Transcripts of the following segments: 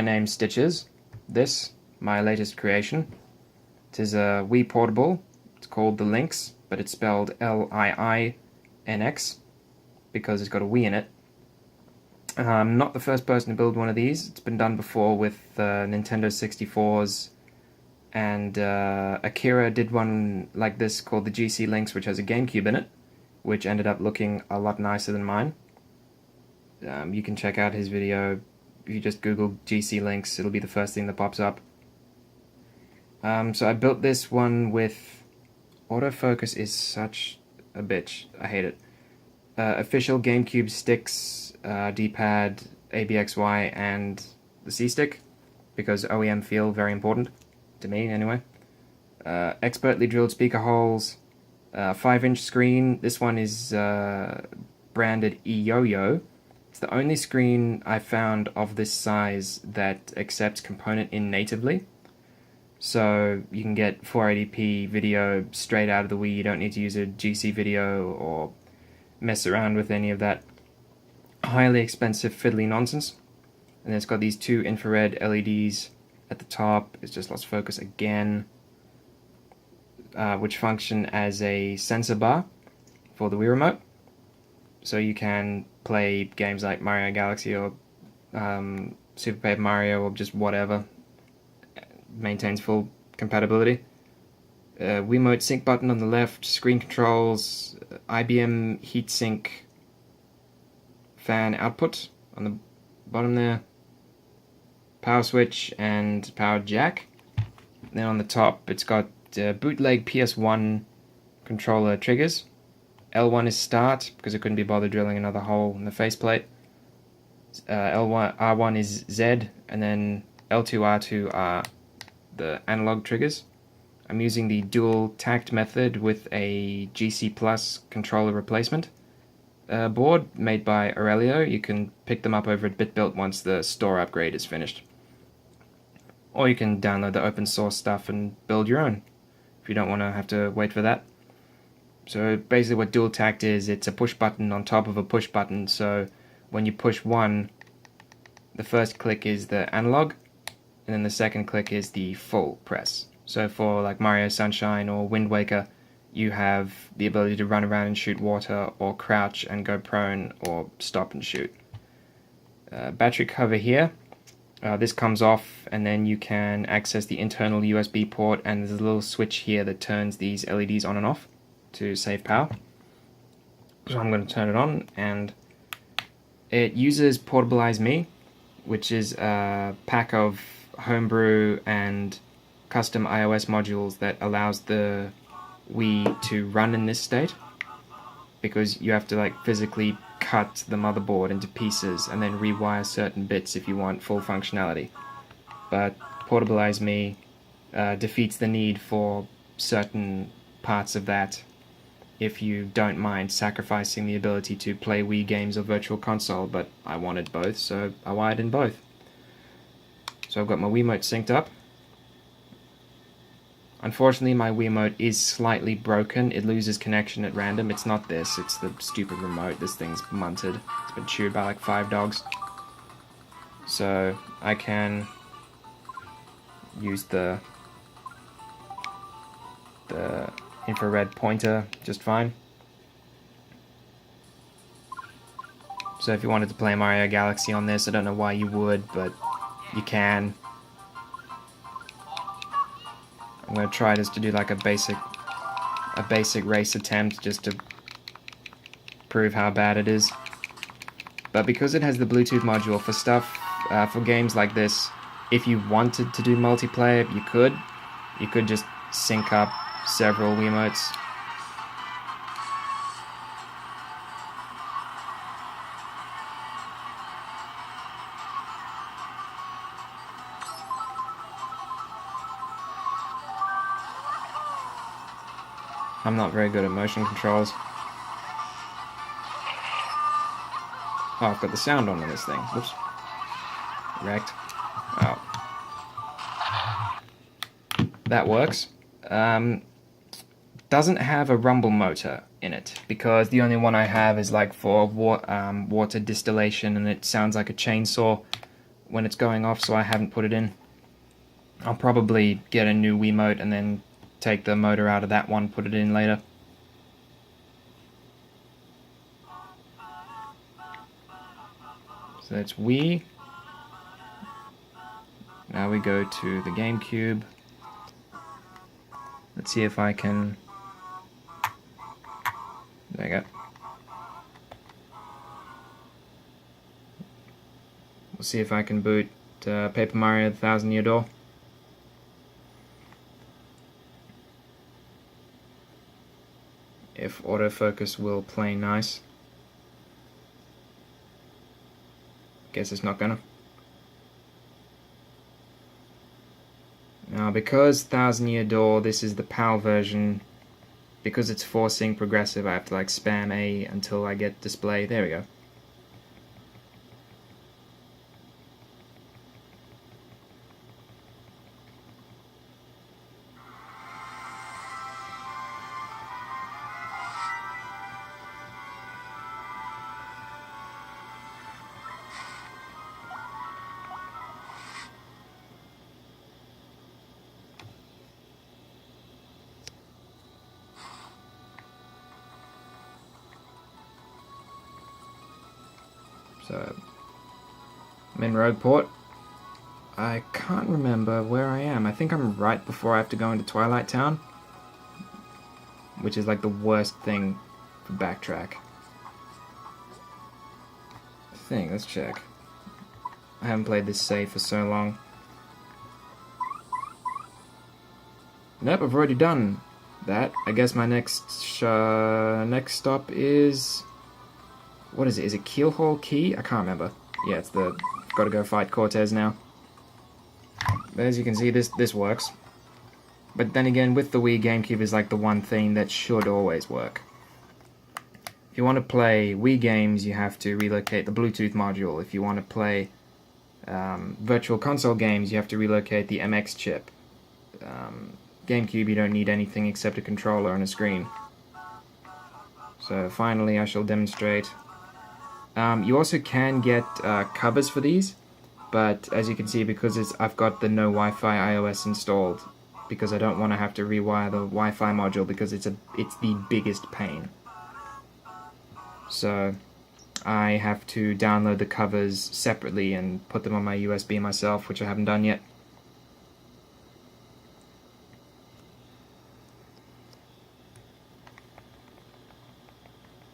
my name Stitches. This, my latest creation. It is a Wii portable. It's called the Liinx, but it's spelled Liinx because it's got a Wii in it. I'm not the first person to build one of these. It's been done before with Nintendo 64s, and Akira did one like this called the GC Liinx, which has a GameCube in it, which ended up looking a lot nicer than mine. You can check out his video. If you just Google GC Liinx, it'll be the first thing that pops up. So I built this one with... autofocus is such a bitch. I hate it. Official GameCube sticks, D-pad, ABXY, and the C-stick, because OEM feel very important, to me anyway. Expertly drilled speaker holes, 5-inch screen. This one is branded eYoYo. It's the only screen I found of this size that accepts component in natively. So you can get 480p video straight out of the Wii. You don't need to use a GC video or mess around with any of that highly expensive fiddly nonsense. And then it's got these two infrared LEDs at the top. It's just lost focus again, which function as a sensor bar for the Wii remote. So you can play games like Mario Galaxy or Super Paper Mario or just whatever. Maintains full compatibility. Wiimote sync button on the left, screen controls, IBM heatsink fan output on the bottom there, power switch and power jack. Then on the top it's got bootleg PS1 controller triggers. L1 is start, because I couldn't be bothered drilling another hole in the faceplate. R1 is Z, and then L2, R2 are the analog triggers. I'm using the dual tact method with a GC Plus controller replacement board made by Aurelio. You can pick them up over at BitBuilt once the store upgrade is finished. Or you can download the open source stuff and build your own, if you don't want to have to wait for that. So basically what dual tact is, it's a push button on top of a push button, so when you push one, the first click is the analog, and then the second click is the full press. So for like Mario Sunshine or Wind Waker, you have the ability to run around and shoot water, or crouch and go prone, or stop and shoot. Battery cover here. This comes off, and then you can access the internal USB port, and there's a little switch here that turns these LEDs on and off to save power. So I'm going to turn it on, and it uses Portabilize Me, which is a pack of homebrew and custom iOS modules that allows the Wii to run in this state, because you have to like physically cut the motherboard into pieces and then rewire certain bits if you want full functionality. But Portabilize Me defeats the need for certain parts of that if you don't mind sacrificing the ability to play Wii games or Virtual Console, but I wanted both, so I wired in both. So I've got my Wiimote synced up. Unfortunately, my Wiimote is slightly broken. It loses connection at random. It's not this, it's the stupid remote. This thing's munted. It's been chewed by like 5 dogs. So I can use the infrared pointer just fine. So if you wanted to play Mario Galaxy on this, I don't know why you would, but you can. I'm going to try just to do like a basic race attempt just to prove how bad it is. But because it has the Bluetooth module for stuff, for games like this, if you wanted to do multiplayer, you could. You could just sync up several Wiimotes. I'm not very good at motion controls. Oh, I've got the sound on this thing. Whoops. Wrecked. Oh. That works. Doesn't have a rumble motor in it, because the only one I have is like for water distillation, and it sounds like a chainsaw, when it's going off, so I haven't put it in. I'll probably get a new Wiimote and then take the motor out of that one, put it in later. So that's Wii. Now we go to the GameCube. Let's see if I can... There you go. We'll see if I can boot Paper Mario the Thousand Year Door. If autofocus will play nice. Guess it's not gonna. Now, because Thousand Year Door, this is the PAL version, because it's forcing progressive, I have to like spam A until I get display. There we go. So, I'm in Rogueport. I can't remember where I am. I think I'm right before I have to go into Twilight Town, which is like the worst thing for backtrack. Let's check. I haven't played this save for so long. Nope, I've already done that. I guess my next stop is... What is it? Is it Keelhaul Key? I can't remember. Yeah, it's the... Gotta go fight Cortez now. But as you can see, this works. But then again, with the Wii, GameCube is like the one thing that should always work. If you want to play Wii games, you have to relocate the Bluetooth module. If you want to play Virtual Console games, you have to relocate the MX chip. GameCube, you don't need anything except a controller and a screen. So finally, I shall demonstrate. You also can get covers for these, but as you can see, because I've got the no Wi-Fi iOS installed, because I don't want to have to rewire the Wi-Fi module because it's the biggest pain. So I have to download the covers separately and put them on my USB myself, which I haven't done yet.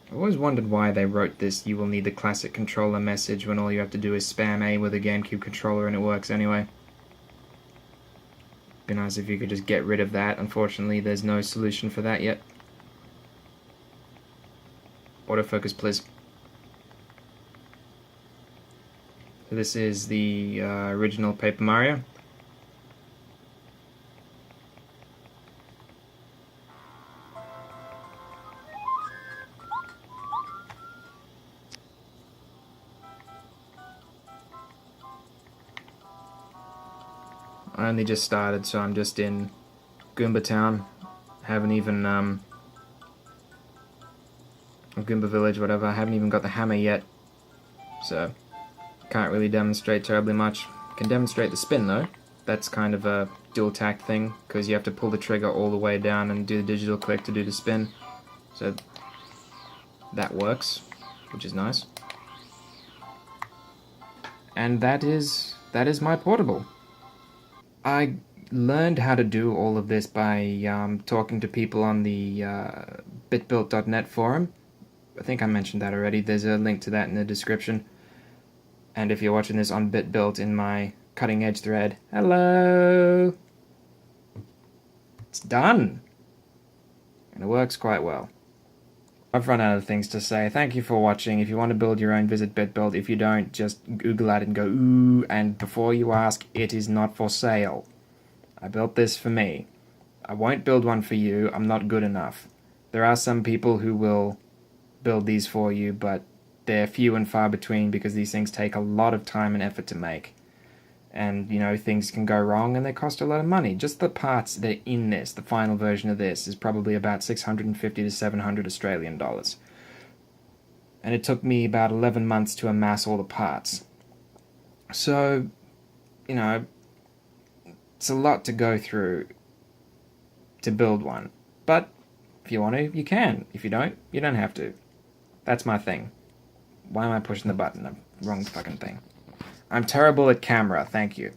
I've always wondered why they wrote this "you will need the classic controller" message when all you have to do is spam A with a GameCube controller and it works anyway. Be nice if you could just get rid of that. Unfortunately, there's no solution for that yet. Autofocus, please. So this is the original Paper Mario. I only just started, so I'm just in Goomba Town. Haven't even, Goomba Village, whatever. I haven't even got the hammer yet, so can't really demonstrate terribly much. Can demonstrate the spin, though. That's kind of a dual tact thing, because you have to pull the trigger all the way down and do the digital click to do the spin. So that works, which is nice. And that is my portable. I learned how to do all of this by talking to people on the bitbuilt.net forum. I think I mentioned that already. There's a link to that in the description. And if you're watching this on BitBuilt in my cutting edge thread, hello! It's done! And it works quite well. I've run out of things to say. Thank you for watching. If you want to build your own, visit BitBuilt. If you don't, just Google it and go, ooh, and before you ask, it is not for sale. I built this for me. I won't build one for you. I'm not good enough. There are some people who will build these for you, but they're few and far between because these things take a lot of time and effort to make. And, you know, things can go wrong and they cost a lot of money. Just the parts that are in this, the final version of this, is probably about 650 to 700 Australian dollars. And it took me about 11 months to amass all the parts. So, you know, it's a lot to go through to build one. But if you want to, you can. If you don't, you don't have to. That's my thing. Why am I pushing the button? The wrong fucking thing. I'm terrible at camera, thank you.